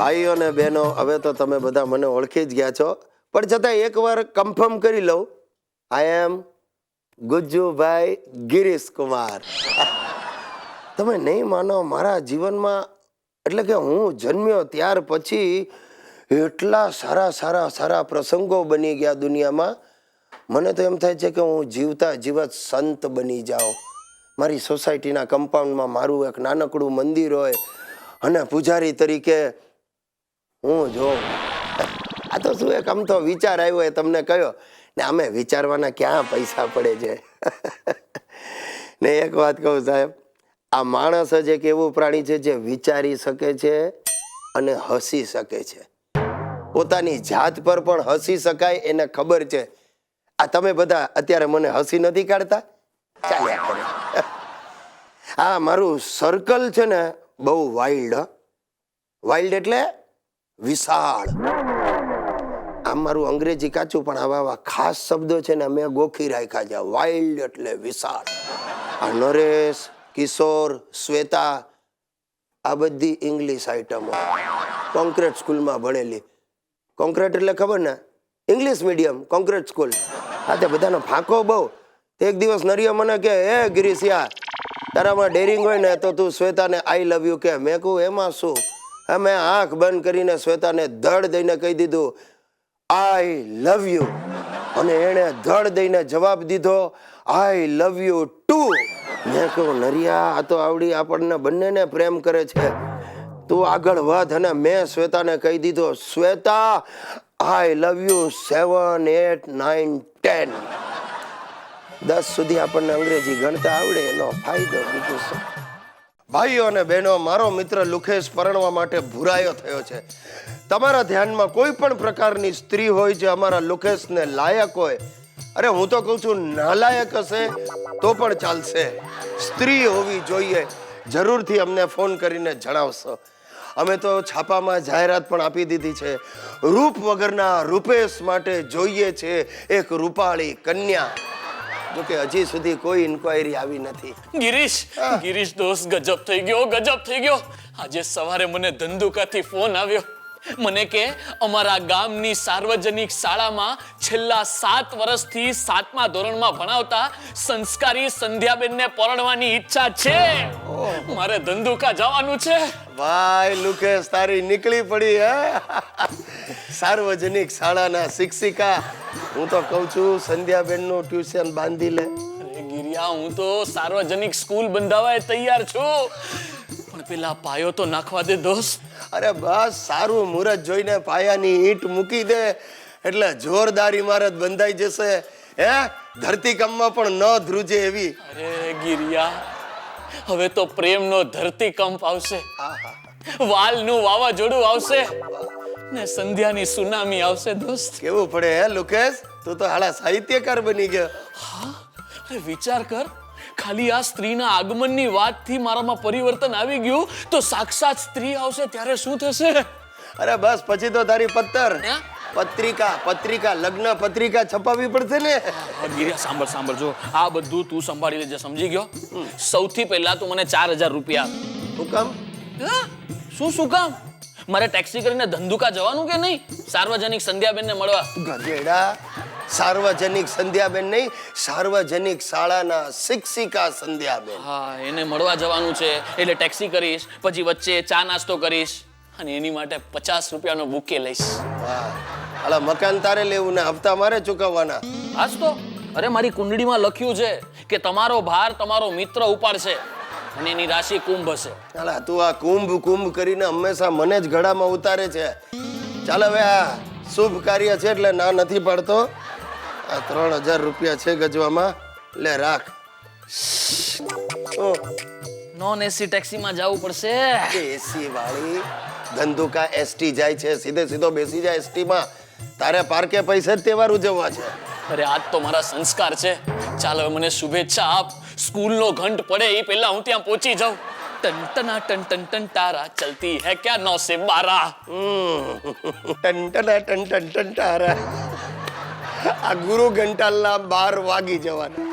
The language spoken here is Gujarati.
ભાઈઓ અને બહેનો, હવે તો તમે બધા મને ઓળખી જ ગયા છો, પણ છતાં એકવાર કન્ફર્મ કરી લઉં. આઈ એમ ગુજ્જુભાઈ ગિરીશ કુમાર. તમે નહીં માનો, મારા જીવનમાં એટલે કે હું જન્મ્યો ત્યાર પછી એટલા સારા પ્રસંગો બની ગયા દુનિયામાં. મને તો એમ થાય છે કે હું જીવતા જીવત સંત બની જાઉં. મારી સોસાયટીના કમ્પાઉન્ડમાં મારું એક નાનકડું મંદિર હોય અને પૂજારી તરીકે હું જોઉં. આ તો શું એક આમ તો વિચાર આવ્યો એ તમને કહ્યો ને, અમે વિચારવાના ક્યાં પૈસા પડે છે. ને એક વાત કહું સાહેબ, આ માણસ જ એક એવું પ્રાણી છે જે વિચારી શકે છે અને હસી શકે છે. પોતાની જાત પર પણ હસી શકાય એને ખબર છે. આ તમે બધા અત્યારે મને હસી નથી કાઢતા, ચાલ્યા કરે. આ મારું સર્કલ છે ને બહુ વાઇલ્ડ. વાઇલ્ડ એટલે વિશાળ. આમ મારું અંગ્રેજી કાચું, પણ આવા ખાસ શબ્દો છે ને મેં ગોખી રાખ્યા છે. વાઇલ્ડ એટલે વિશાળ. આ નરેશ, કિશોર, શ્વેતા, આ બધી ઇંગ્લિશ આઇટમો, કોન્ક્રીટ સ્કૂલમાં ભણેલી. કોન્ક્રીટ એટલે ખબર ને, ઇંગ્લિશ મીડિયમ કોન્ક્રીટ સ્કૂલ. હા, તે બધાનો ફાંકો બહુ. એક દિવસ નરિયો મને કે, એ ગિરીશિયા, તારામાં ડેરિંગ હોય ને તો તું શ્વેતાને આઈ લવ યુ કે. મેં કહું એમાં શું? મેં આંખ બંધ કરીને શ્વેતાને ધડ દઈને કહી દીધું આઈ લવ યુ, અને એણે ધડ દઈને જવાબ દીધો આઈ લવ યુ ટુ. મેં કહું નરિયા, આ તો આવડી આપણને બંનેને પ્રેમ કરે છે, તું આગળ વધ. અને મેં શ્વેતાને કહી દીધો શ્વેતા આઈ લવ યુ 7, 8, 9, 10. 10 સુધી આપણને અંગ્રેજી ગણતા આવડે એનો ફાયદો. બીજું શું? ભાઈઓ અને બહેનો, મારો મિત્ર લુખેશ પરણવા માટે ભૂરાયો થયો છે. તમારા ધ્યાનમાં કોઈ પણ પ્રકારની સ્ત્રી હોય જે અમારા લુખેશને લાયક હોય, અરે હું તો કહું છું નાલાયક હશે તો પણ ચાલશે, સ્ત્રી હોવી જોઈએ, જરૂરથી અમને ફોન કરીને જણાવશો. અમે તો છાપામાં જાહેરાત પણ આપી દીધી છે. રૂપ વગરના રૂપેશ માટે જોઈએ છે એક રૂપાળી કન્યા. જોકે હજી સુધી કોઈ ઇન્ક્વાયરી આવી નથી. ગિરીશ દોસ્ત, ગજબ થઈ ગયો. આજે સવારે મને ધંધુકાથી ફોન આવ્યો. મને કે અમારા ગામની સાર્વજનિક શાળામાં છેલ્લા 7 વર્ષથી 7મા ધોરણમાં ભણાવતા સંસ્કારી સંધ્યાબેનને પરણવાની ઈચ્છા છે. મારે ધંધુકા જવાનું છે. ભાઈ લુકેશ, તારી નીકળી પડી હે. સાર્વજનિક શાળાના શિક્ષિકા. હું તો કહું છું સંધ્યાબેનનું ટ્યુશન બાંધી લે. અરે ગિરિયા, હું તો સાર્વજનિક સ્કૂલ બંધાવવા તૈયાર છું, પણ પેલા પાયો તો નાખવા દે દોસ્ત. અરે બસ, સારું મુહૂર્ત જોઈને પાયાની ઈંટ મૂકી દે એટલે જોરદાર ઇમારત બંધાઈ જશે. હે, ધરતીકંપમાં પણ ન ધ્રુજે એવી. અરે ગિરિયા, હવે તો પ્રેમનો ધરતીકંપ આવશે, વાલનું વાવાઝોડું આવશે ને સંધ્યાની સુનામી આવશે દોસ્ત. કેવું પડે હે લુકેશ, તું તો હાલા સાહિત્યકાર બની ગયો. હા, અરે વિચાર કર, ખાલી આ સ્ત્રીના આગમનની વાતથી મારામાં પરિવર્તન આવી ગયું, તો સાક્ષાત સ્ત્રી આવશે ત્યારે શું થશે? અરે બસ, પછી તો તારી પત્રિકા લગ્ન પત્રિકા છપાવવી પડશે ને. ગિરિયા સાંભળ જો, આ બધું તું સંભાળી લેજે, સમજી ગયો? સૌથી પહેલા તું મને 4000 રૂપિયા. શું કામ? શું કામ? મારે ટેક્સી કરીને ધંધુકા જવાનું કે નહીં સાર્વજનિક સંધ્યાબેનને મળવા? ગધેડા, સાર્વજનિક સંધ્યાબેન નહીં, સાર્વજનિક શાળાના શિક્ષિકા સંધ્યાબેન. હા, એને મળવા જવાનું છે એટલે ટેક્સી કરીશ, પછી વચ્ચે ચા નાસ્તો કરીશ અને એની માટે 50 રૂપિયાનો બુકે લઈશ. વાહ, હાલા મકાન તારે લેવું ને હપ્તા મારે ચૂકવવાના. આજ તો અરે મારી કુંડળીમાં લખ્યું છે કે તમારો ભાર તમારો મિત્ર ઉપાડશે અને એની રાશિ કુંભ હશે. હાલા તું આ કુંભ કરીને હંમેશા મને જ ઘડામાં ઉતારે છે. ચાલ હવે, આ શુભ કાર્ય છે એટલે ના નથી પાડતો. આ 3000 રૂપિયા છે ગજવામાં, લે રાખ. નોન એસી ટેક્સીમાં જવું પડશે. એસી વાળી ધંધુકા એસટી જાય છે, સીધો બેસી જાય એસટી માં. તારે પાર્કે પૈસે જ તહેવાર ઉજવવા છે. અરે આજ તો મારા સંસ્કાર છે. ચાલ હવે મને શુભેચ્છા આપ. સ્કૂલનો ઘંટ પડે એ પહેલા હું ત્યાં પહોંચી જાઉં. ટન ટન તારા ચલતી હે ક્યા 9 से 12. ટન તારા. આ ગુરુ ઘંટાલના 12 વાગી જવાના.